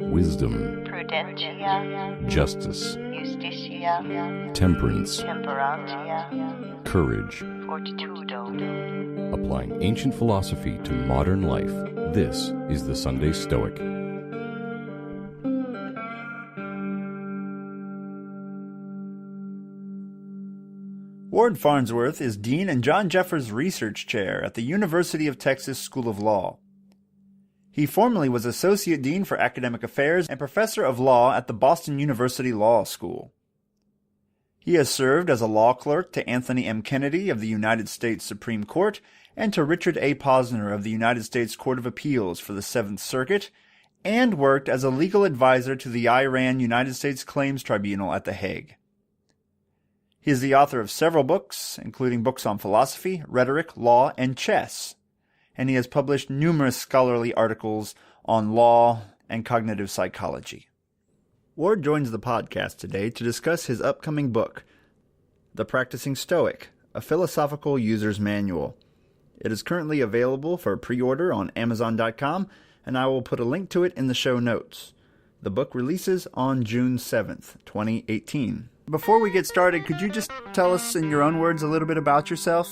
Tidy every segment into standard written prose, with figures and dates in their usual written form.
wisdom, prudentia, justice, justitia, temperance, temperantia, courage. fortitudo. Applying ancient philosophy to modern life, this is the Sunday Stoic. Ward Farnsworth is Dean and John Jeffers Research Chair at the University of Texas School of Law. He formerly was Associate Dean for Academic Affairs and Professor of Law at the Boston University Law School. He has served as a law clerk to Anthony M. Kennedy of the United States Supreme Court and to Richard A. Posner of the United States Court of Appeals for the Seventh Circuit, and worked as a legal advisor to the Iran United States Claims Tribunal at The Hague. He is the author of several books, including books on philosophy, rhetoric, law, and chess, and he has published numerous scholarly articles on law and cognitive psychology. Ward joins the podcast today to discuss his upcoming book, The Practicing Stoic, a Philosophical User's Manual. It is currently available for pre-order on Amazon.com, and I will put a link to it in the show notes. The book releases on June 7th, 2018. Before we get started, could you just tell us in your own words a little bit about yourself?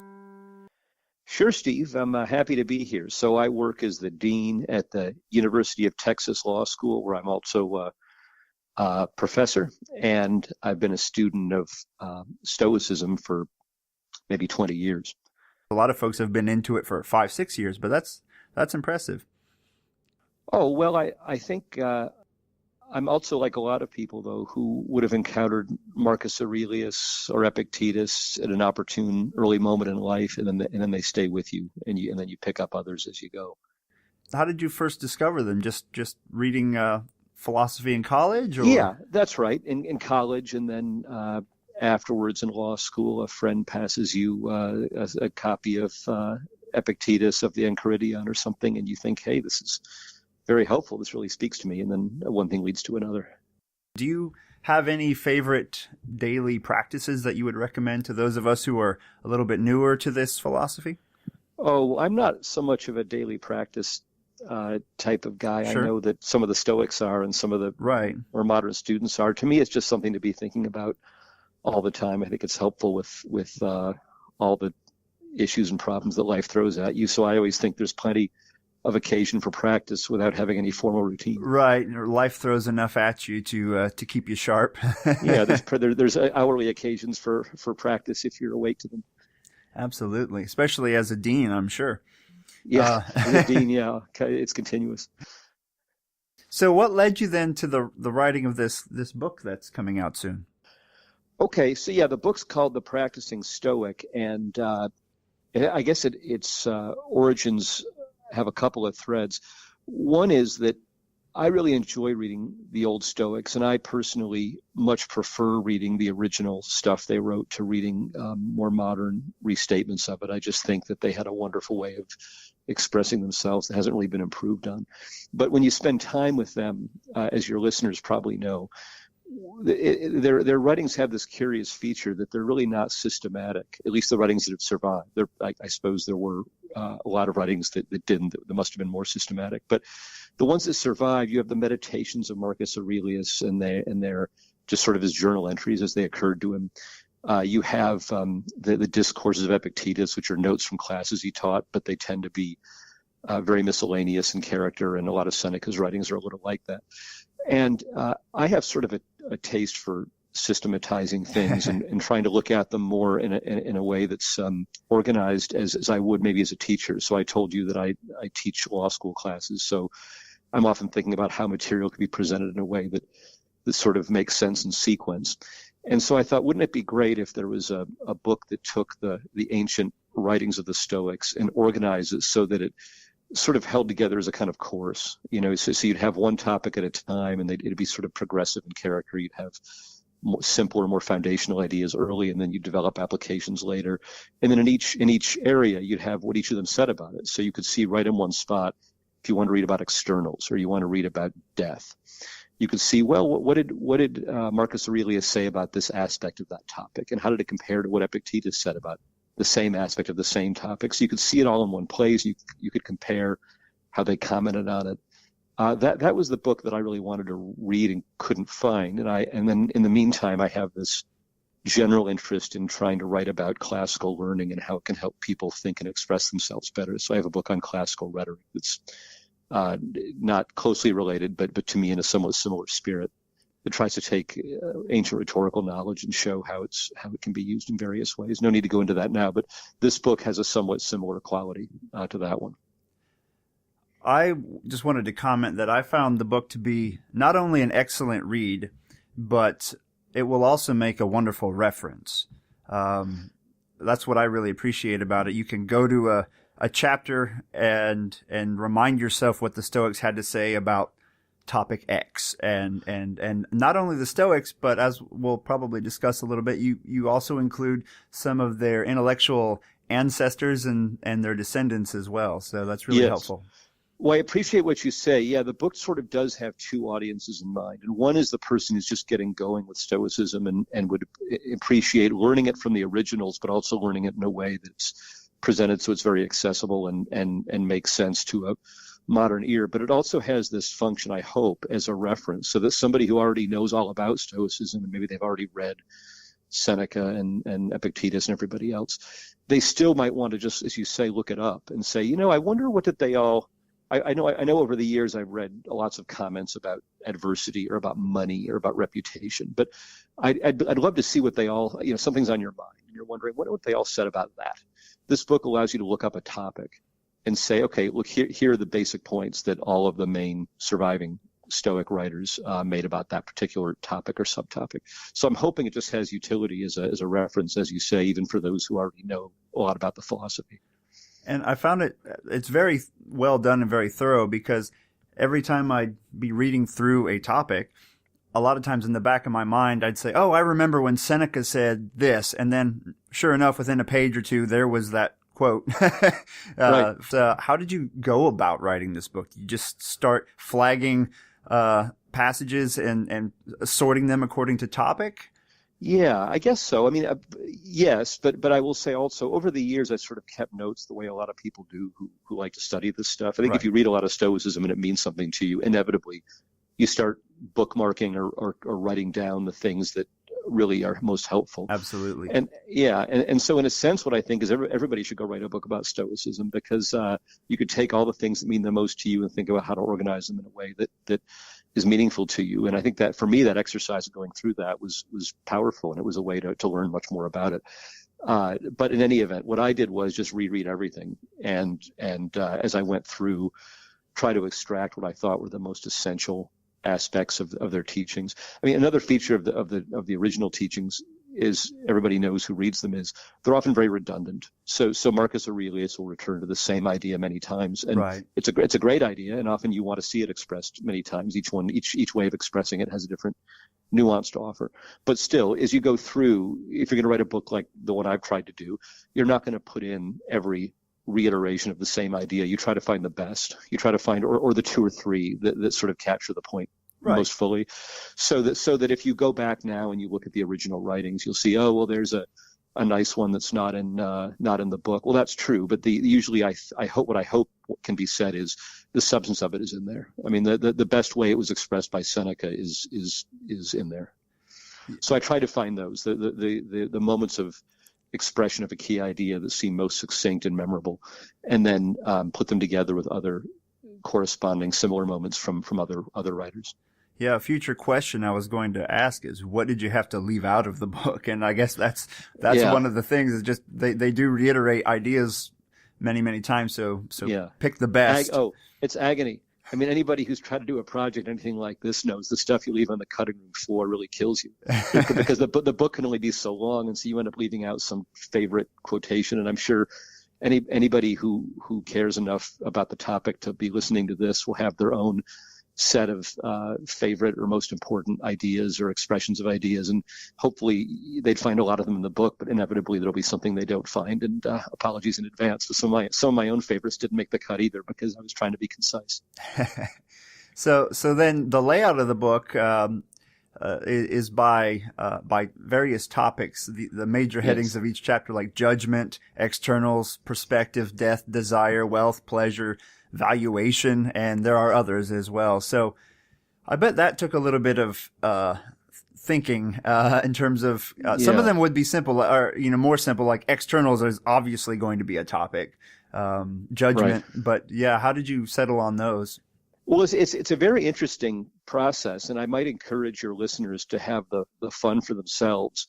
Sure, Steve. I'm happy to be here. So I work as the dean at the University of Texas Law School, where I'm also a professor, and I've been a student of Stoicism for maybe 20 years. A lot of folks have been into it for 5-6 years, but that's impressive. Oh, well, I think I'm also like a lot of people, though, who would have encountered Marcus Aurelius or Epictetus at an opportune early moment in life, and then they stay with you, and then you pick up others as you go. How did you first discover them? Just reading philosophy in college? Or? Yeah, that's right. In college, and then afterwards in law school, a friend passes you a copy of Epictetus of the Enchiridion or something, and you think, hey, this is very helpful. This really speaks to me. And then one thing leads to another. Do you have any favorite daily practices that you would recommend to those of us who are a little bit newer to this philosophy? Oh, I'm not so much of a daily practice type of guy. Sure. I know that some of the Stoics are and some of the more modern students are. To me, it's just something to be thinking about all the time. I think it's helpful with all the issues and problems that life throws at you. So I always think there's plenty of occasion for practice without having any formal routine. Right. Life throws enough at you to keep you sharp. Yeah, there's hourly occasions for practice if you're awake to them. Absolutely. Especially as a dean, I'm sure. Yeah, as a dean, yeah, it's continuous. So what led you then to the writing of this book that's coming out soon? Okay, so yeah, the book's called The Practicing Stoic, and I guess its origins have a couple of threads. One is that I really enjoy reading the old Stoics, and I personally much prefer reading the original stuff they wrote to reading more modern restatements of it. I just think that they had a wonderful way of expressing themselves that hasn't really been improved on. But when you spend time with them, as your listeners probably know, their writings have this curious feature that they're really not systematic, at least the writings that have survived. I suppose there were a lot of writings that didn't, that must have been more systematic. But the ones that survive, you have the Meditations of Marcus Aurelius, and they're just sort of his journal entries as they occurred to him. You have the Discourses of Epictetus, which are notes from classes he taught, but they tend to be very miscellaneous in character, and a lot of Seneca's writings are a little like that. And I have sort of a taste for systematizing things and trying to look at them more in a way that's organized as I would maybe as a teacher. So I told you that I teach law school classes, so I'm often thinking about how material could be presented in a way that sort of makes sense in sequence. And so I thought, wouldn't it be great if there was a book that took the ancient writings of the Stoics and organized it so that it sort of held together as a kind of course, so you'd have one topic at a time, and it'd be sort of progressive in character. You'd have simpler, more foundational ideas early, and then you develop applications later. And then in each area, you'd have what each of them said about it. So you could see right in one spot, if you want to read about externals or you want to read about death, you could see, well, what did Marcus Aurelius say about this aspect of that topic, and how did it compare to what Epictetus said about the same aspect of the same topic? So you could see it all in one place. You could compare how they commented on it. That was the book that I really wanted to read and couldn't find. And then in the meantime, I have this general interest in trying to write about classical learning and how it can help people think and express themselves better. So I have a book on classical rhetoric that's not closely related, but to me in a somewhat similar spirit. It tries to take ancient rhetorical knowledge and show how it can be used in various ways. No need to go into that now, but this book has a somewhat similar quality to that one. I just wanted to comment that I found the book to be not only an excellent read, but it will also make a wonderful reference. That's what I really appreciate about it. You can go to a chapter and remind yourself what the Stoics had to say about topic X, and not only the Stoics, but as we'll probably discuss a little bit, you also include some of their intellectual ancestors and their descendants as well. So that's really helpful. Well, I appreciate what you say. Yeah, the book sort of does have two audiences in mind. And one is the person who's just getting going with Stoicism and would appreciate learning it from the originals, but also learning it in a way that's presented so it's very accessible and makes sense to a modern ear. But it also has this function, I hope, as a reference, so that somebody who already knows all about Stoicism, and maybe they've already read Seneca and Epictetus and everybody else, they still might want to just, as you say, look it up and say, I wonder what did they all... I know over the years I've read lots of comments about adversity or about money or about reputation, but I'd love to see what they all, something's on your mind and you're wondering what they all said about that. This book allows you to look up a topic and say, okay, look, here are the basic points that all of the main surviving Stoic writers made about that particular topic or subtopic. So I'm hoping it just has utility as a reference, as you say, even for those who already know a lot about the philosophy. And I found it's very well done and very thorough, because every time I'd be reading through a topic, a lot of times in the back of my mind, I'd say, oh, I remember when Seneca said this. And then sure enough, within a page or two, there was that quote. Right. So how did you go about writing this book? You just start flagging passages and sorting them according to topic? Yeah, I guess so. I mean, yes, but I will say also over the years I sort of kept notes the way a lot of people do who like to study this stuff. I think if you read a lot of Stoicism and it means something to you, inevitably you start bookmarking or writing down the things that really are most helpful. Absolutely. And so in a sense, what I think is everybody should go write a book about Stoicism, because you could take all the things that mean the most to you and think about how to organize them in a way that is meaningful to you. And I think that for me, that exercise of going through that was powerful, and it was a way to learn much more about it. But in any event, what I did was just reread everything, and as I went through, try to extract what I thought were the most essential aspects of their teachings. I mean, another feature of the original teachings is, everybody knows who reads them, is they're often very redundant. So Marcus Aurelius will return to the same idea many times, and it's a great idea, and often you want to see it expressed many times. Each way of expressing it has a different nuance to offer. But still, as you go through, if you're going to write a book like the one I've tried to do, you're not going to put in every reiteration of the same idea. You try to find the best. You try to find or the two or three that sort of capture the point most fully, so that if you go back now and you look at the original writings, you'll see, oh, well, there's a nice one that's not in the book. Well, that's true, but usually I hope what can be said is the substance of it is in there. I mean, the best way it was expressed by Seneca is in there. So I try to find those the moments of expression of a key idea that seem most succinct and memorable, and then put them together with other corresponding similar moments from other writers. Yeah, a future question I was going to ask is, what did you have to leave out of the book? And I guess that's one of the things, is just they do reiterate ideas many, many times. So pick the best. It's agony. I mean, anybody who's tried to do a project, anything like this, knows the stuff you leave on the cutting room floor really kills you, because the book can only be so long, and so you end up leaving out some favorite quotation. And I'm sure anybody who cares enough about the topic to be listening to this will have their own set of favorite or most important ideas or expressions of ideas, and hopefully they'd find a lot of them in the book, but inevitably there'll be something they don't find, and apologies in advance. Some of my own favorites didn't make the cut either, because I was trying to be concise. So then the layout of the book is by various topics, the major headings of each chapter, like judgment, externals, perspective, death, desire, wealth, pleasure, valuation, and there are others as well. So I bet that took a little bit of thinking in terms of some of them would be simple, or more simple, like externals is obviously going to be a topic, judgment. Right. But yeah, how did you settle on those? Well, it's a very interesting process, and I might encourage your listeners to have the fun for themselves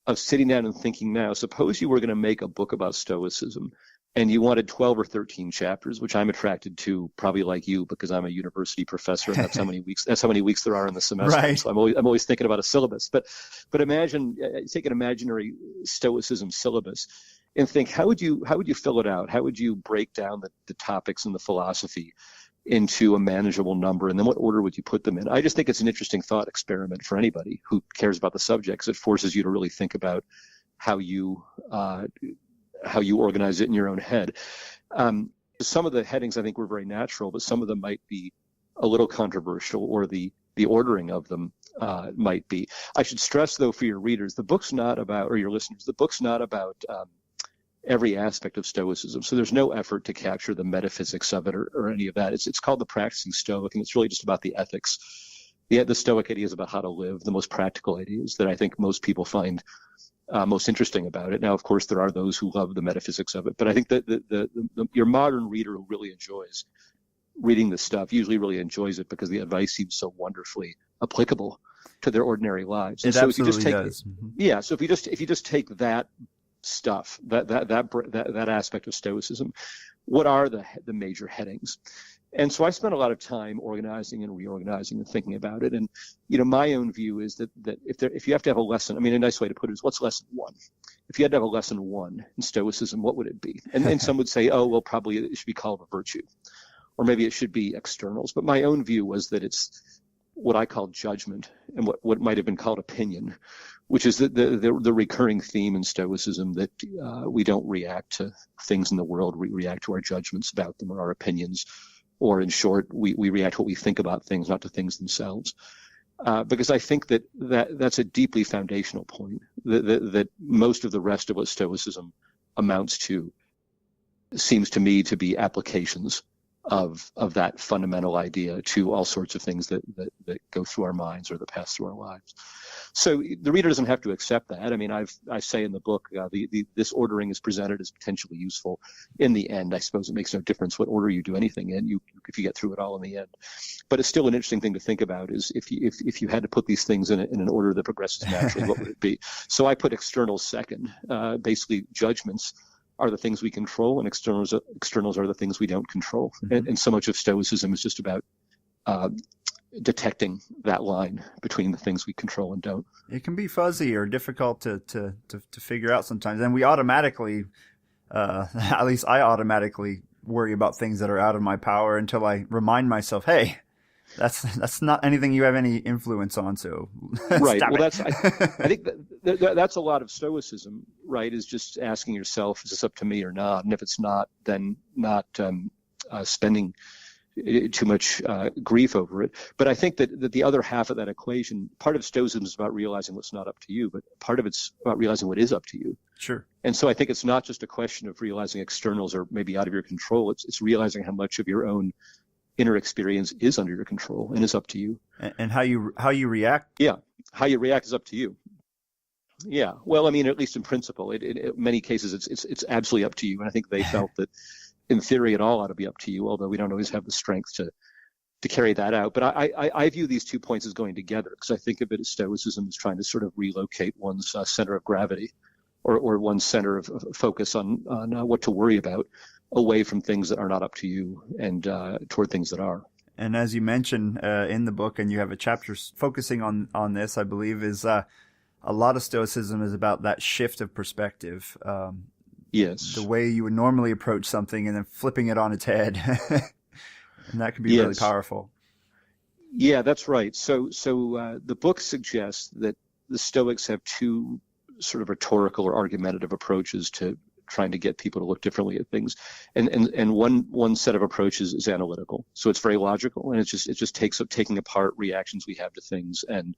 of sitting down and thinking now, suppose you were going to make a book about Stoicism and you wanted 12 or 13 chapters, which I'm attracted to, probably like you, because I'm a university professor, and that's how many weeks there are in the semester. Right. So I'm always thinking about a syllabus. But imagine, take an imaginary Stoicism syllabus and think, how would you fill it out? How would you break down the topics and the philosophy into a manageable number, and then what order would you put them in? I just think it's an interesting thought experiment for anybody who cares about the subject, because it forces you to really think about how you organize it in your own head. Some of the headings I think were very natural, but some of them might be a little controversial, or the ordering of them might be. I should stress, though, for your readers, the book's not about, or your listeners, the book's not about every aspect of Stoicism. So there's no effort to capture the metaphysics of it or any of that. It's called The Practicing Stoic, and it's really just about the ethics. The Stoic ideas about how to live, the most practical ideas that I think most people find most interesting about it. Now, of course, there are those who love the metaphysics of it, but I think that your modern reader who really enjoys reading this stuff usually really enjoys it because the advice seems so wonderfully applicable to their ordinary lives. And so absolutely if you just take, does. Yeah, so if you just take that stuff, that aspect of Stoicism, what are the major headings? And so I spent a lot of time organizing and reorganizing and thinking about it. And my own view is that if you have to have a lesson, I mean, a nice way to put it is, what's lesson one? If you had to have a lesson one in Stoicism, what would it be? And some would say, oh, well, probably it should be called a virtue, or maybe it should be externals. But my own view was that it's what I call judgment, and what might have been called opinion, which is the recurring theme in Stoicism, that we don't react to things in the world, we react to our judgments about them, or our opinions, or in short, we react to what we think about things, not to things themselves. Because I think that's a deeply foundational point, that most of the rest of what Stoicism amounts to seems to me to be applications of that fundamental idea to all sorts of things that go through our minds or that pass through our lives. So the reader doesn't have to accept that. I mean, I say in the book, this ordering is presented as potentially useful. In the end, I suppose it makes no difference what order you do anything in, if you get through it all in the end. But it's still an interesting thing to think about, is if you had to put these things in an order that progresses naturally, what would it be? So I put externals second. Basically, judgments are the things we control, and externals are the things we don't control. Mm-hmm. And so much of Stoicism is just about detecting that line between the things we control and don't. It can be fuzzy or difficult to figure out sometimes, and we automatically, at least I automatically worry about things that are out of my power until I remind myself, hey, that's not anything you have any influence on. So right. Well, I think that's a lot of Stoicism, right? Is just asking yourself, is this up to me or not? And if it's not, then not spending too much grief over it. But I think that the other half of that equation, part of Stoicism is about realizing what's not up to you, but part of it's about realizing what is up to you. Sure. And so I think it's not just a question of realizing externals are maybe out of your control. It's realizing how much of your own inner experience is under your control and is up to you. And how you react. Yeah. How you react is up to you. Yeah. Well, I mean, at least in principle, in many cases, it's absolutely up to you. And I think they felt that in theory, it all ought to be up to you, although we don't always have the strength to carry that out. But I view these 2 points as going together, because I think of it as Stoicism as trying to sort of relocate one's center of gravity, or one's center of focus on what to worry about, away from things that are not up to you and toward things that are. And as you mentioned in the book, and you have a chapter focusing on this, I believe, is a lot of Stoicism is about that shift of perspective. Yes. The way you would normally approach something and then flipping it on its head. And that can be really powerful. Yeah, that's right. So the book suggests that the Stoics have two sort of rhetorical or argumentative approaches to trying to get people to look differently at things. And one set of approaches is analytical. So it's very logical, and it just takes up taking apart reactions we have to things and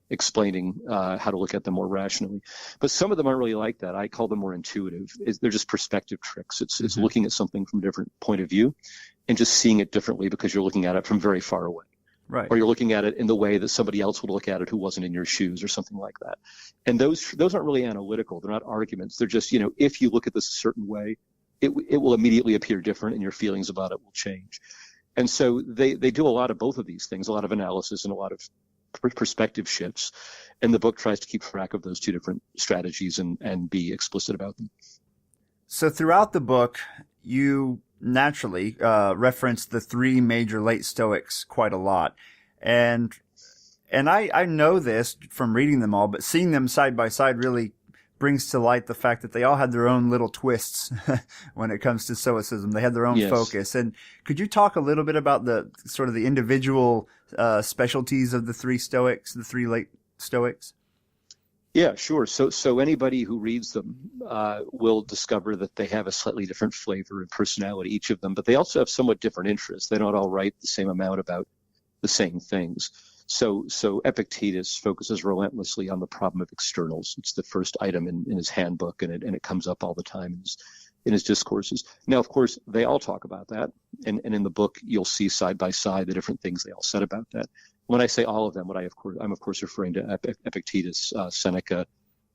explaining how to look at them more rationally. But some of them aren't really like that. I call them more intuitive. They're just perspective tricks. It's looking at something from a different point of view and just seeing it differently because you're looking at it from very far away. Right. Or you're looking at it in the way that somebody else would look at it who wasn't in your shoes or something like that. And those aren't really analytical. They're not arguments. They're just, if you look at this a certain way, it will immediately appear different and your feelings about it will change. And so they do a lot of both of these things, a lot of analysis and a lot of perspective shifts. And the book tries to keep track of those two different strategies and be explicit about them. So throughout the book, you naturally reference the three major late Stoics quite a lot. And I know this from reading them all, but seeing them side by side really brings to light the fact that they all had their own little twists when it comes to Stoicism. They had their own focus. And could you talk a little bit about the sort of the individual specialties of the three Stoics, the three late Stoics? Yeah, sure. So anybody who reads them will discover that they have a slightly different flavor and personality, each of them, but they also have somewhat different interests. They don't all write the same amount about the same things. So Epictetus focuses relentlessly on the problem of externals. It's the first item in his handbook, and it comes up all the time in his discourses. Now, of course, they all talk about that, and in the book you'll see side by side the different things they all said about that. When I say all of them, I'm of course referring to Epictetus, Seneca,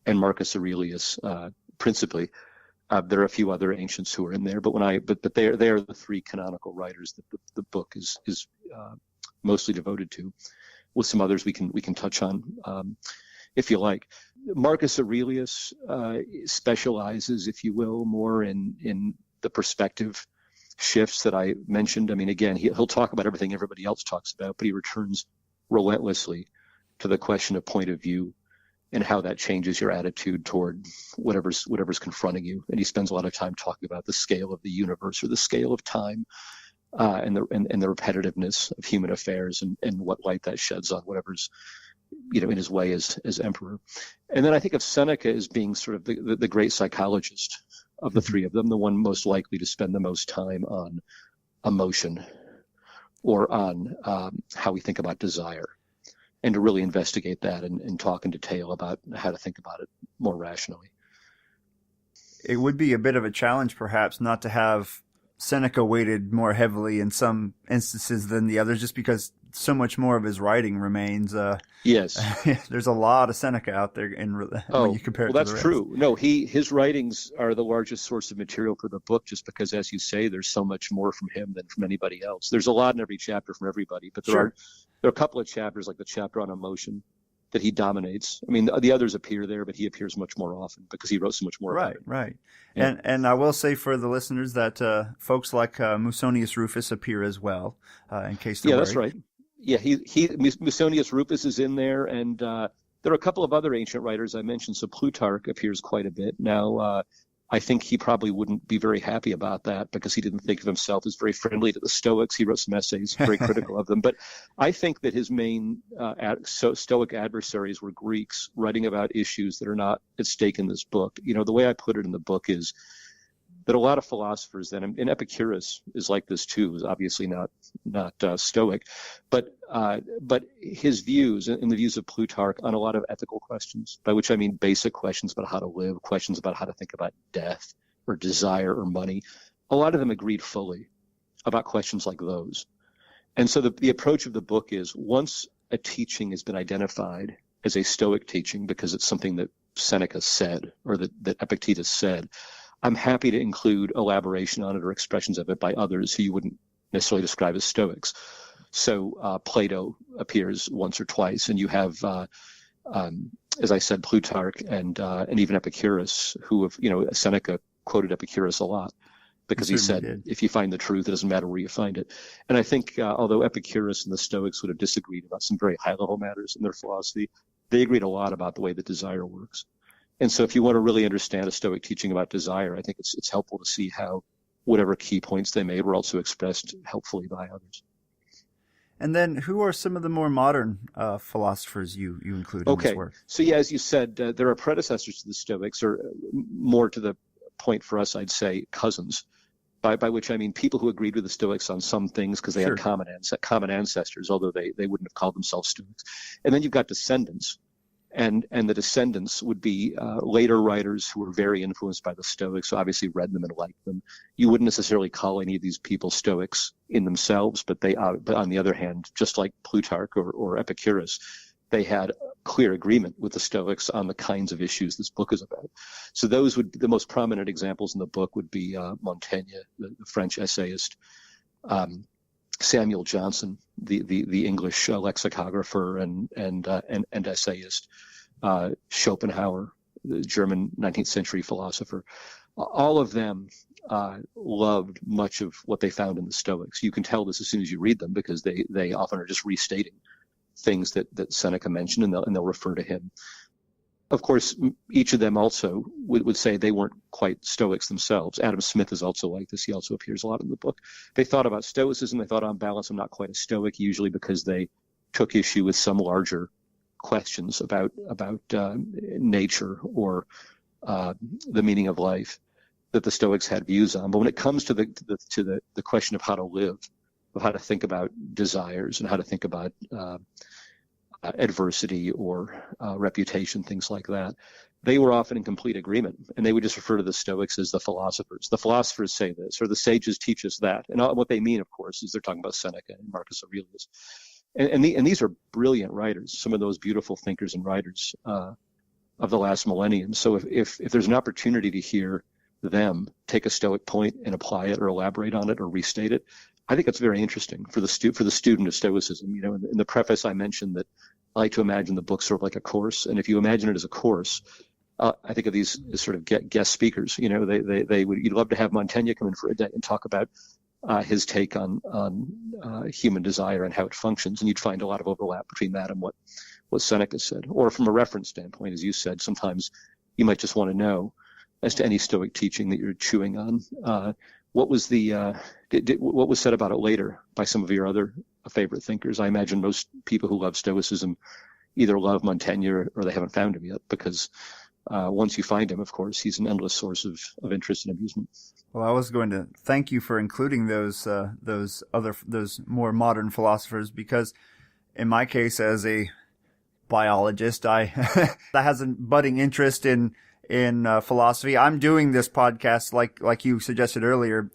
and Marcus Aurelius principally. There are a few other ancients who are in there, but they are the three canonical writers that the book is mostly devoted to. With some others we can touch on if you like. Marcus Aurelius specializes, if you will, more in the perspective shifts that I mentioned. I mean, again, he'll talk about everything everybody else talks about, but he returns relentlessly to the question of point of view and how that changes your attitude toward whatever's confronting you. And he spends a lot of time talking about the scale of the universe or the scale of time, and the repetitiveness of human affairs and what light that sheds on whatever's in his way as emperor. And then I think of Seneca as being sort of the great psychologist of the three of them, the one most likely to spend the most time on emotion or on how we think about desire, and to really investigate that and talk in detail about how to think about it more rationally. It would be a bit of a challenge, perhaps, not to have Seneca weighted more heavily in some instances than the others, just because so much more of his writing remains. Yes. There's a lot of Seneca out there when you compare it to the rest. That's true. No, his writings are the largest source of material for the book, just because, as you say, there's so much more from him than from anybody else. There's a lot in every chapter from everybody, but there are a couple of chapters, like the chapter on emotion, that he dominates. I mean, the others appear there, but he appears much more often because he wrote so much more about it. Right. Yeah. And I will say for the listeners that folks like Musonius Rufus appear as well, in case they're worried. That's right. Yeah, Musonius Rufus is in there, and there are a couple of other ancient writers I mentioned. So Plutarch appears quite a bit. Now, I think he probably wouldn't be very happy about that because he didn't think of himself as very friendly to the Stoics. He wrote some essays very critical of them. But I think that his main Stoic adversaries were Greeks writing about issues that are not at stake in this book. The way I put it in the book is that a lot of philosophers then, and Epicurus is like this too, is obviously not Stoic, but his views and the views of Plutarch on a lot of ethical questions, by which I mean basic questions about how to live, questions about how to think about death or desire or money, a lot of them agreed fully about questions like those. And so the approach of the book is, once a teaching has been identified as a Stoic teaching because it's something that Seneca said or that Epictetus said, I'm happy to include elaboration on it or expressions of it by others who you wouldn't necessarily describe as Stoics. So Plato appears once or twice, and you have, as I said, Plutarch and even Epicurus, who have, Seneca quoted Epicurus a lot because he said, if you find the truth, it doesn't matter where you find it. And I think although Epicurus and the Stoics would have disagreed about some very high-level matters in their philosophy, they agreed a lot about the way that desire works. And so if you want to really understand a Stoic teaching about desire, I think it's helpful to see how whatever key points they made were also expressed helpfully by others. And then who are some of the more modern philosophers you include in this work? So yeah, as you said, there are predecessors to the Stoics, or more to the point for us, I'd say cousins, by which I mean people who agreed with the Stoics on some things because they had common ancestors, although they wouldn't have called themselves Stoics. And then you've got descendants. And the descendants would be later writers who were very influenced by the Stoics, so obviously read them and liked them. You wouldn't necessarily call any of these people Stoics in themselves, but but on the other hand, just like Plutarch or Epicurus, they had clear agreement with the Stoics on the kinds of issues this book is about. So those would the most prominent examples in the book would be Montaigne, the French essayist, Samuel Johnson, the English lexicographer and essayist, Schopenhauer, the German 19th century philosopher. All of them loved much of what they found in the Stoics. You can tell this as soon as you read them, because they often are just restating things that Seneca mentioned, and they'll refer to him. Of course, each of them also would say they weren't quite Stoics themselves. Adam Smith is also like this. He also appears a lot in the book. They thought about Stoicism. They thought, on balance, I'm not quite a Stoic, usually because they took issue with some larger questions about nature or the meaning of life that the Stoics had views on. But when it comes to the question of how to live, of how to think about desires and how to think about adversity or reputation, things like that, they were often in complete agreement, and they would just refer to the Stoics as the philosophers. The philosophers say this, or the sages teach us that. And what they mean, of course, is they're talking about Seneca and Marcus Aurelius. And these are brilliant writers, some of those beautiful thinkers and writers of the last millennium. So if there's an opportunity to hear them take a Stoic point and apply it or elaborate on it or restate it, I think that's very interesting for the student of Stoicism. You know, in the preface, I mentioned that I like to imagine the book sort of like a course, and if you imagine it as a course, I think of these as sort of guest speakers. You know, you'd love to have Montaigne come in for a day and talk about his take on human desire and how it functions, and you'd find a lot of overlap between that and what Seneca said. Or from a reference standpoint, as you said, sometimes you might just want to know, as to any Stoic teaching that you're chewing on, what was what was said about it later by some of your other favorite thinkers. I imagine most people who love Stoicism either love Montaigne or they haven't found him yet, because once you find him, of course, he's an endless source of interest and amusement. Well, I was going to thank you for including those more modern philosophers, because in my case, as a biologist, that has a budding interest in philosophy. I'm doing this podcast like you suggested earlier.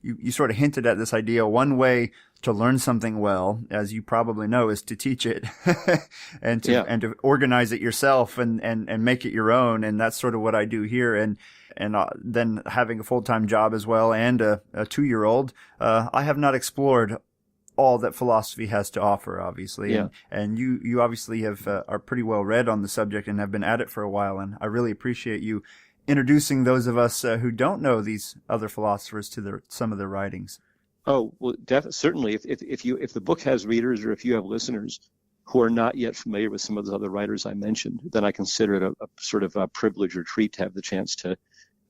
You sort of hinted at this idea. One way to learn something well, as you probably know, is to teach it and to organize it yourself and make it your own. And that's sort of what I do here. And then having a full-time job as well and a 2-year-old, I have not explored all that philosophy has to offer, obviously. Yeah. And you obviously are pretty well read on the subject and have been at it for a while. And I really appreciate you introducing those of us who don't know these other philosophers to some of their writings. Oh, well, certainly. If the book has readers, or if you have listeners who are not yet familiar with some of the other writers I mentioned, then I consider it a sort of a privilege or treat to have the chance to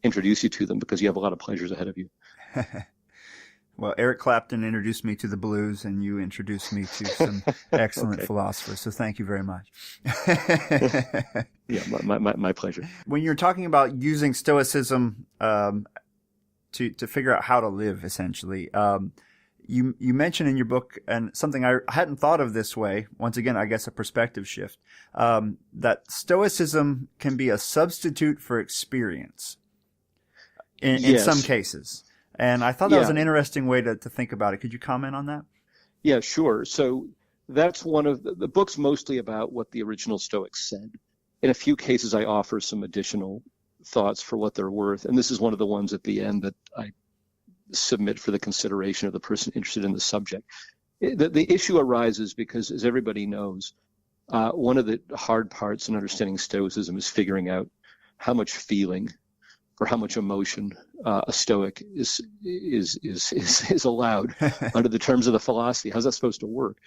introduce you to them, because you have a lot of pleasures ahead of you. Well, Eric Clapton introduced me to the blues, and you introduced me to some excellent philosophers. So thank you very much. Yeah, my pleasure. When you're talking about using Stoicism to figure out how to live, essentially, you mentioned in your book, and something I hadn't thought of this way, once again, I guess a perspective shift, that Stoicism can be a substitute for experience in some cases. And I thought that was an interesting way to think about it. Could you comment on that? Yeah, sure. So that's one of the book's mostly about what the original Stoics said. In a few cases, I offer some additional thoughts for what they're worth. And this is one of the ones at the end that I submit for the consideration of the person interested in the subject. The issue arises because, as everybody knows, one of the hard parts in understanding Stoicism is figuring out how much feeling or how much emotion a Stoic is allowed under the terms of the philosophy. How's that supposed to work?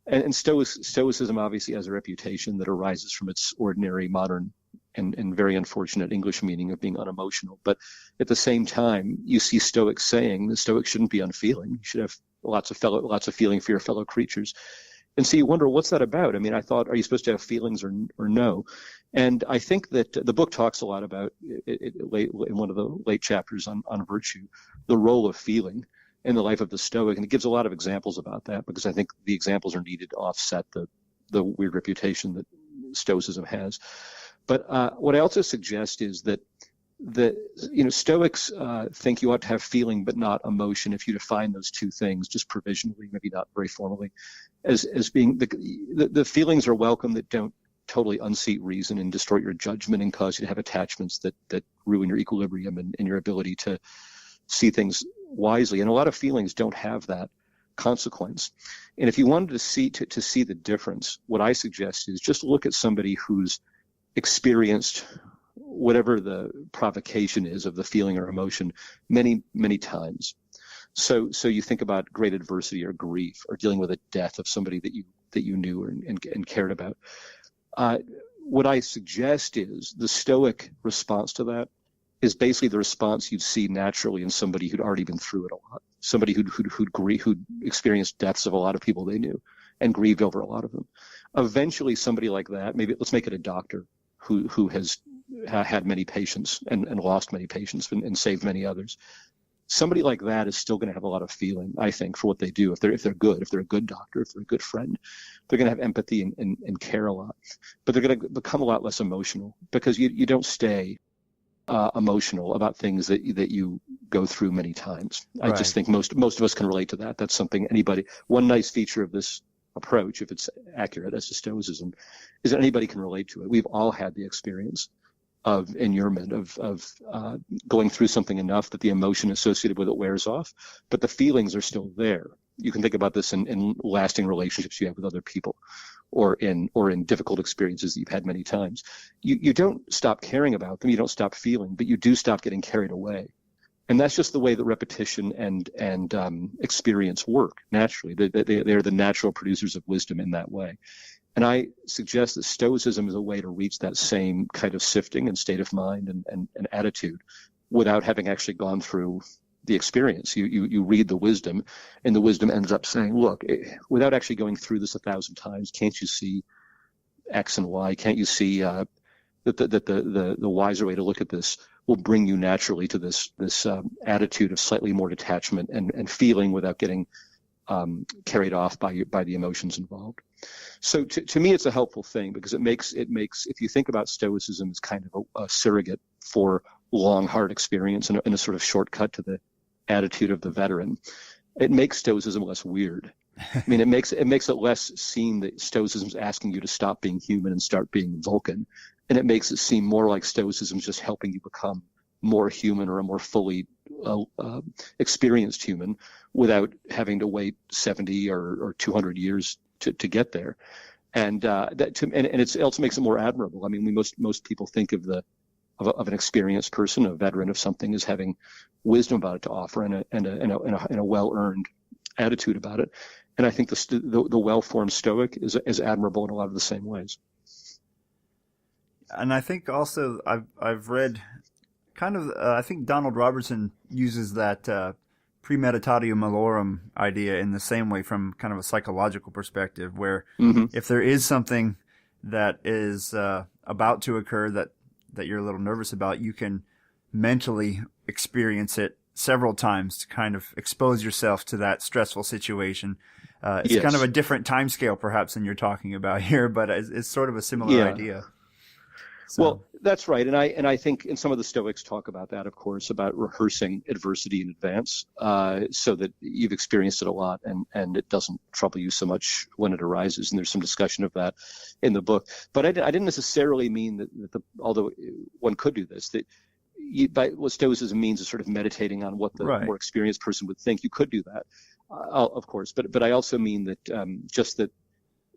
And Stoicism obviously has a reputation that arises from its ordinary, modern, and very unfortunate English meaning of being unemotional. But at the same time, you see Stoics saying the Stoics shouldn't be unfeeling. You should have lots of feeling for your fellow creatures. And so you wonder, what's that about? I mean, I thought, are you supposed to have feelings or no? And I think that the book talks a lot about, in one of the late chapters on virtue, the role of feeling in the life of the Stoic. And it gives a lot of examples about that, because I think the examples are needed to offset the weird reputation that Stoicism has. But what I also suggest is that Stoics think you ought to have feeling but not emotion. If you define those two things just provisionally, maybe not very formally, as being the feelings are welcome that don't totally unseat reason and distort your judgment and cause you to have attachments that ruin your equilibrium and your ability to see things wisely. And a lot of feelings don't have that consequence. And if you wanted to see the difference, what I suggest is just look at somebody who's experienced whatever the provocation is of the feeling or emotion many, many times. So you think about great adversity or grief or dealing with a death of somebody that you knew and cared about. What I suggest is the Stoic response to that is basically the response you'd see naturally in somebody who'd already been through it a lot, somebody who'd experienced deaths of a lot of people they knew and grieved over a lot of them. Eventually, somebody like that, maybe let's make it a doctor who has had many patients and lost many patients and saved many others. Somebody like that is still going to have a lot of feeling, I think, for what they do. If they're good, if they're a good doctor, if they're a good friend, they're going to have empathy and care a lot. But they're going to become a lot less emotional because you don't stay emotional about things that you go through many times. Right. I just think most of us can relate to that. That's something one nice feature of this approach, if it's accurate as to Stoicism, is that anybody can relate to it. We've all had the experience of inurement, of going through something enough that the emotion associated with it wears off, but the feelings are still there. You can think about this in lasting relationships you have with other people, or in difficult experiences that you've had many times. You don't stop caring about them, you don't stop feeling, but you do stop getting carried away. And that's just the way that repetition and experience work naturally. They're the natural producers of wisdom in that way. And I suggest that Stoicism is a way to reach that same kind of sifting and state of mind and attitude without having actually gone through the experience. You read the wisdom, and the wisdom ends up saying, look, without actually going through this 1,000 times, can't you see X and Y? Can't you see that the wiser way to look at this will bring you naturally to this attitude of slightly more detachment and feeling without getting carried off by the emotions involved. So to me, it's a helpful thing because it makes if you think about Stoicism as kind of a surrogate for long, hard experience and a sort of shortcut to the attitude of the veteran, it makes Stoicism less weird. I mean, it makes it less seem that Stoicism is asking you to stop being human and start being Vulcan, and it makes it seem more like Stoicism is just helping you become more human or a more fully experienced human without having to wait 70 or 200 years to get there. And it also makes it more admirable. I mean, most people think of an experienced person, a veteran of something, as having wisdom about it to offer and a well-earned attitude about it. And I think the well-formed Stoic is admirable in a lot of the same ways. And I think also I've read kind of I think Donald Robertson uses that premeditatio malorum idea in the same way from kind of a psychological perspective, where if there is something that is about to occur that you're a little nervous about, you can mentally experience it several times to kind of expose yourself to that stressful situation. It's kind of a different time scale perhaps than you're talking about here, but it's sort of a similar idea. So. Well, that's right. And I think some of the Stoics talk about that, of course, about rehearsing adversity in advance so that you've experienced it a lot and it doesn't trouble you so much when it arises. And there's some discussion of that in the book. But I didn't necessarily mean that although one could do this, that by what Stoicism means is sort of meditating on what the more experienced person would think. You could do that, of course. But I also mean that just that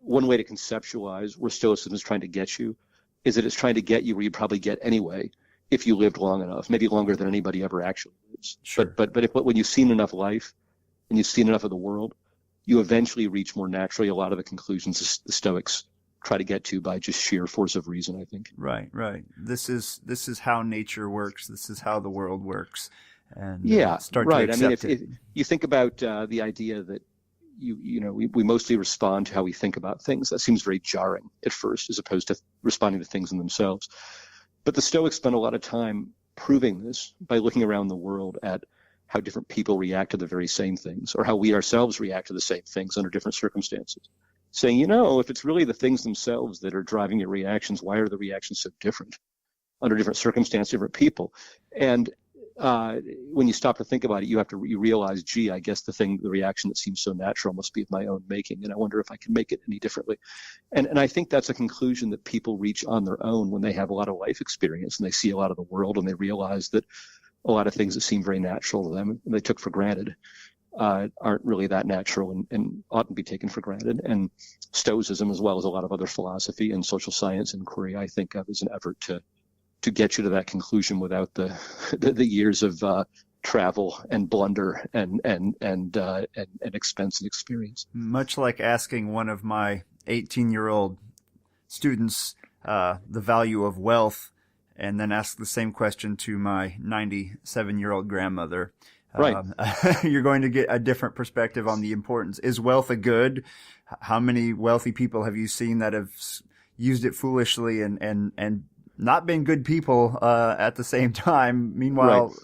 one way to conceptualize where Stoicism is trying to get you is that it's trying to get you where you probably get anyway if you lived long enough, maybe longer than anybody ever actually lives. Sure. But when you've seen enough life and you've seen enough of the world, you eventually reach more naturally a lot of the conclusions the Stoics try to get to by just sheer force of reason, I think. Right. This is how nature works. This is how the world works. And start right. to accept if you think about the idea that we mostly respond to how we think about things. That seems very jarring at first, as opposed to responding to things in themselves. But the Stoics spent a lot of time proving this by looking around the world at how different people react to the very same things, or how we ourselves react to the same things under different circumstances. saying, if it's really the things themselves that are driving your reactions, why are the reactions so different under different circumstances, different people? And when you stop to think about it, you realize, gee, I guess the reaction that seems so natural must be of my own making, and I wonder if I can make it any differently. And I think that's a conclusion that people reach on their own when they have a lot of life experience and they see a lot of the world, and they realize that a lot of things that seem very natural to them and they took for granted aren't really that natural and oughtn't be taken for granted. And Stoicism, as well as a lot of other philosophy and social science inquiry, I think of as an effort to get you to that conclusion without the years of travel and blunder and expense and experience. Much like asking one of my 18-year-old students the value of wealth, and then ask the same question to my 97-year-old grandmother. Right. You're going to get a different perspective on the importance. Is wealth a good? How many wealthy people have you seen that have used it foolishly and not been good people at the same time? Meanwhile,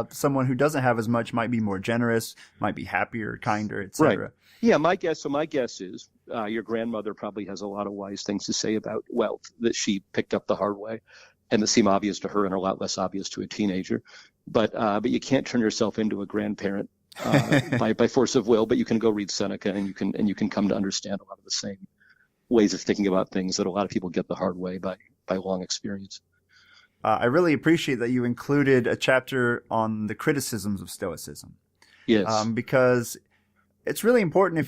someone who doesn't have as much might be more generous, might be happier, kinder, etc. Right. Yeah, my guess is your grandmother probably has a lot of wise things to say about wealth that she picked up the hard way, and that seem obvious to her and are a lot less obvious to a teenager. But you can't turn yourself into a grandparent by force of will. But you can go read Seneca, and you can come to understand a lot of the same ways of thinking about things that a lot of people get the hard way by long experience. I really appreciate that you included a chapter on the criticisms of Stoicism. Yes, because it's really important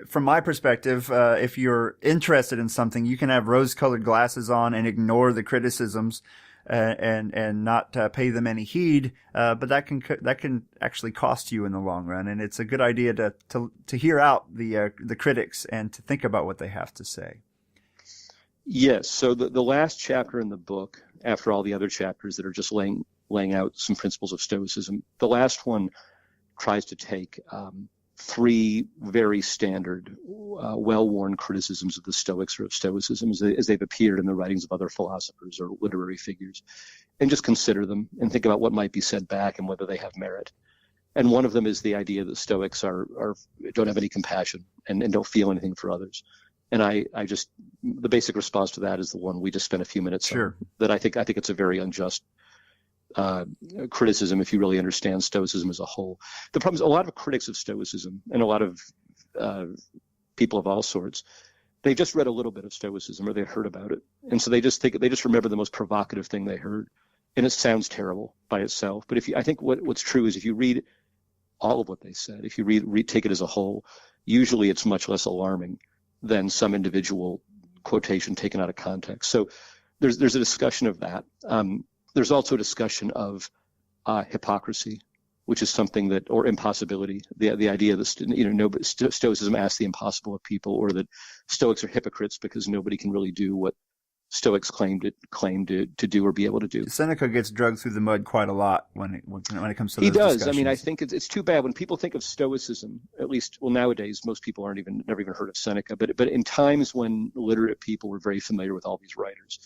from my perspective, if you're interested in something, you can have rose-colored glasses on and ignore the criticisms and not pay them any heed. But that can actually cost you in the long run. And it's a good idea to hear out the critics and to think about what they have to say. Yes. So the last chapter in the book, after all the other chapters that are just laying out some principles of Stoicism, the last one tries to take three very standard, well-worn criticisms of the Stoics or of Stoicism as they've appeared in the writings of other philosophers or literary figures, and just consider them and think about what might be said back and whether they have merit. And one of them is the idea that Stoics don't have any compassion and don't feel anything for others. And the basic response to that is the one we just spent a few minutes on, that I think it's a very unjust criticism if you really understand Stoicism as a whole. The problem is a lot of critics of Stoicism and a lot of people of all sorts, they just read a little bit of Stoicism or they heard about it, and so they just remember the most provocative thing they heard, and it sounds terrible by itself. But I think what's true is if you read all of what they said, if you take it as a whole, usually it's much less alarming than some individual quotation taken out of context. So there's a discussion of that. There's also a discussion of hypocrisy, which is something or impossibility. The idea that Stoicism asks the impossible of people, or that Stoics are hypocrites because nobody can really do what Stoics claim to do or be able to do. Seneca gets dragged through the mud quite a lot when it comes to those He does. discussions. I mean, I think it's too bad when people think of Stoicism. At least, nowadays most people never even heard of Seneca. But in times when literate people were very familiar with all these writers,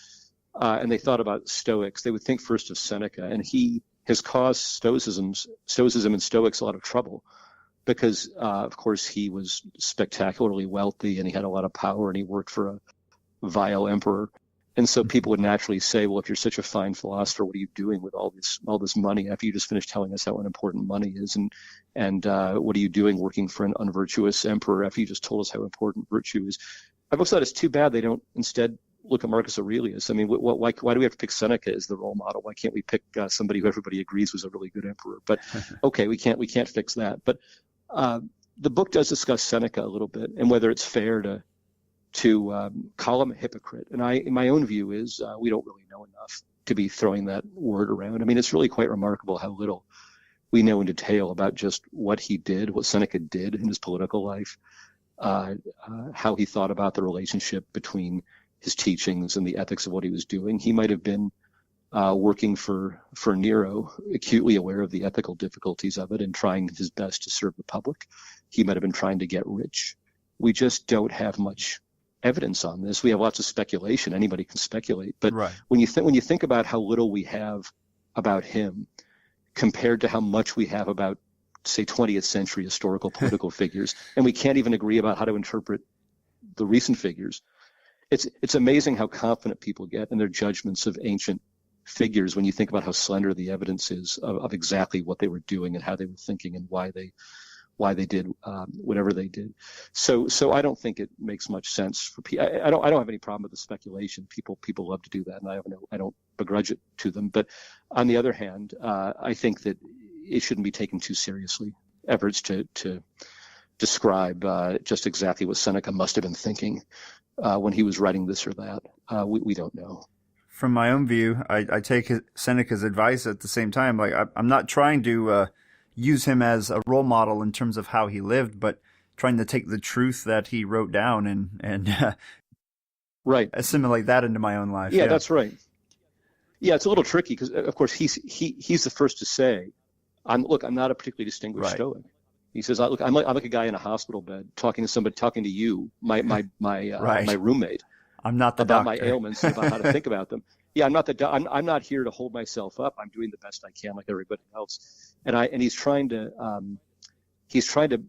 and they thought about Stoics, they would think first of Seneca, and he has caused Stoicism and Stoics a lot of trouble because, of course, he was spectacularly wealthy and he had a lot of power and he worked for a vile emperor. And so people would naturally say, well, if you're such a fine philosopher, what are you doing with all this money after you just finished telling us how unimportant money is? And what are you doing working for an unvirtuous emperor after you just told us how important virtue is? I've always thought it's too bad they don't instead look at Marcus Aurelius. I mean, why do we have to pick Seneca as the role model? Why can't we pick somebody who everybody agrees was a really good emperor? But okay, we can't fix that. But the book does discuss Seneca a little bit and whether it's fair to call him a hypocrite. And my own view is we don't really know enough to be throwing that word around. I mean, it's really quite remarkable how little we know in detail about just what he did, what Seneca did in his political life, how he thought about the relationship between his teachings and the ethics of what he was doing. He might have been working for Nero, acutely aware of the ethical difficulties of it and trying his best to serve the public. He might have been trying to get rich. We just don't have much evidence on this. We have lots of speculation. Anybody can speculate. But when you think about how little we have about him compared to how much we have about say, 20th century historical political figures, and we can't even agree about how to interpret the recent figures. It's amazing how confident people get in their judgments of ancient figures when you think about how slender the evidence is of exactly what they were doing and how they were thinking and why they did whatever they did. So I don't think it makes much sense for people. I don't have any problem with the speculation. People love to do that, and I don't begrudge it to them. But on the other hand, I think that it shouldn't be taken too seriously. Efforts to describe just exactly what Seneca must have been thinking when he was writing this or that. We don't know. From my own view, I take Seneca's advice at the same time. Like I'm not trying to use him as a role model in terms of how he lived, but trying to take the truth that he wrote down and right, assimilate that into my own life. Yeah, that's right. Yeah, it's a little tricky because, of course, he's the first to say, I'm not a particularly distinguished Stoic. He says, look, I'm like a guy in a hospital bed talking to you, my roommate. I'm not the about doctor. My ailments and about how to think about them. Yeah, I'm not here to hold myself up. I'm doing the best I can, like everybody else. And he's trying to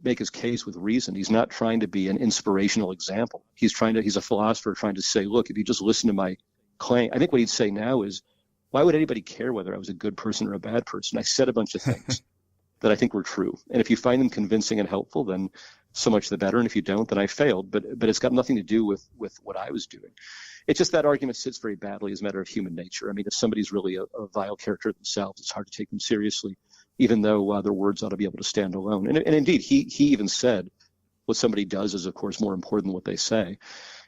make his case with reason. He's not trying to be an inspirational example. He's a philosopher trying to say, look, if you just listen to my claim, I think what he'd say now is, why would anybody care whether I was a good person or a bad person? I said a bunch of things that I think were true. And if you find them convincing and helpful, then so much the better. And if you don't, then I failed. But it's got nothing to do with what I was doing. It's just that argument sits very badly as a matter of human nature. I mean, if somebody's really a vile character themselves, it's hard to take them seriously, even though their words ought to be able to stand alone. And indeed, he even said what somebody does is, of course, more important than what they say.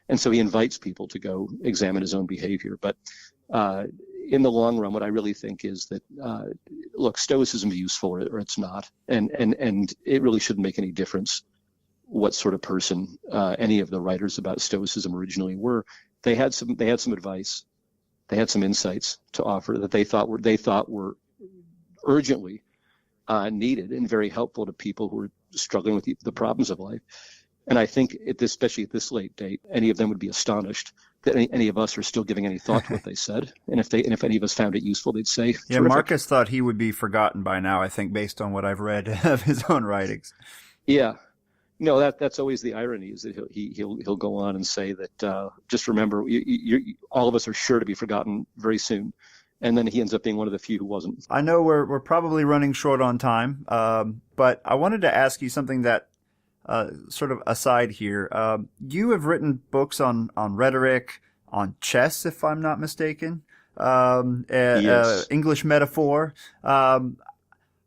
And so he invites people to go examine his own behavior. But in the long run, what I really think is that, look, Stoicism is useful or it's not. And it really shouldn't make any difference what sort of person any of the writers about Stoicism originally were. They had some advice. They had some insights to offer that they thought were urgently needed and very helpful to people who were struggling with the problems of life. And I think, especially at this late date, any of them would be astonished that any of us are still giving any thought to what they said. And if any of us found it useful, they'd say, yeah, terrific. Marcus thought he would be forgotten by now, I think, based on what I've read of his own writings. Yeah. No, that's always the irony, is that he'll go on and say that just remember, all of us are sure to be forgotten very soon. And then he ends up being one of the few who wasn't. I know we're probably running short on time, but I wanted to ask you something that sort of aside here. You have written books on rhetoric, on chess, if I'm not mistaken, yes. English metaphor.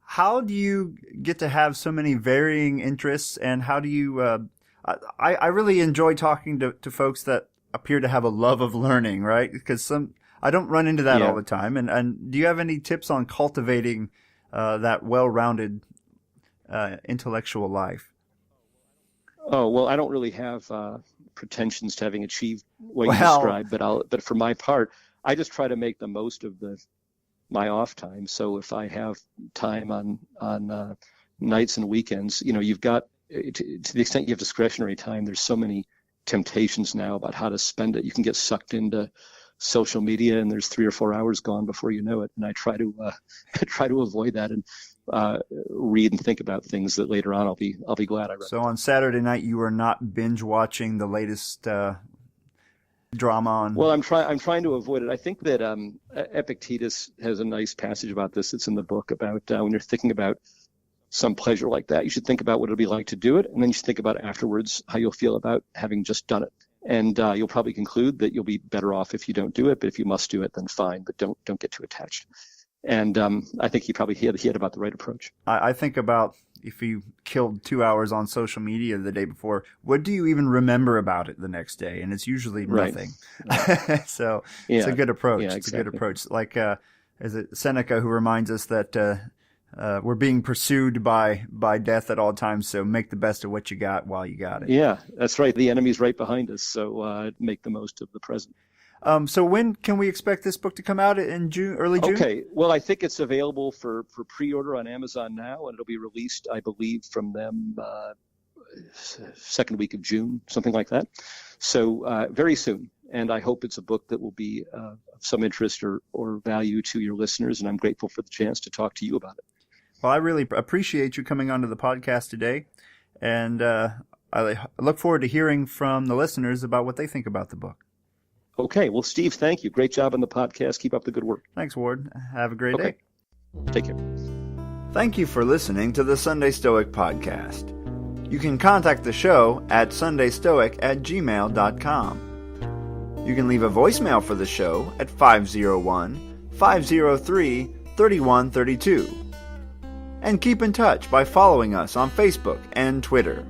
How do you get to have so many varying interests, and how do you I really enjoy talking to folks that appear to have a love of learning, right? Because I don't run into that all the time. And do you have any tips on cultivating that well-rounded intellectual life? Oh, well, I don't really have pretensions to having achieved what you described, but for my part, I just try to make the most of my off time. So if I have time on nights and weekends, you've got, to the extent you have discretionary time, there's so many temptations now about how to spend it. You can get sucked into social media, and there's 3 or 4 hours gone before you know it. And I try to avoid that and read and think about things that later on I'll be glad I read. So on Saturday night, you are not binge watching the latest drama on. Well, I'm trying to avoid it. I think that Epictetus has a nice passage about this. It's in the book about when you're thinking about some pleasure like that, you should think about what it'll be like to do it, and then you should think about afterwards how you'll feel about having just done it. And you'll probably conclude that you'll be better off if you don't do it, but if you must do it, then fine, but don't get too attached. And I think he had about the right approach. I think about if you killed 2 hours on social media the day before, what do you even remember about it the next day? And it's usually nothing. Right. So it's a good approach. Yeah, it's a good approach. Like, is it Seneca who reminds us that we're being pursued by death at all times, so make the best of what you got while you got it. Yeah, that's right. The enemy's right behind us, so make the most of the present. So when can we expect this book to come out? In June, early June? Okay. Well, I think it's available for pre-order on Amazon now, and it'll be released, I believe, from them second week of June, something like that. So very soon. And I hope it's a book that will be of some interest or value to your listeners, and I'm grateful for the chance to talk to you about it. Well, I really appreciate you coming onto the podcast today, and I look forward to hearing from the listeners about what they think about the book. Okay. Well, Steve, thank you. Great job on the podcast. Keep up the good work. Thanks, Ward. Have a great day. Take care. Thank you for listening to the Sunday Stoic podcast. You can contact the show at sundaystoic@gmail.com. You can leave a voicemail for the show at 501-503-3132. And keep in touch by following us on Facebook and Twitter.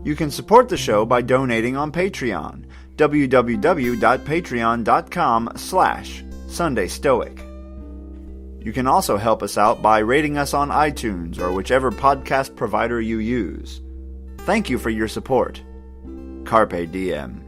You can support the show by donating on Patreon, www.patreon.com/SundayStoic. You can also help us out by rating us on iTunes or whichever podcast provider you use. Thank you for your support. Carpe diem.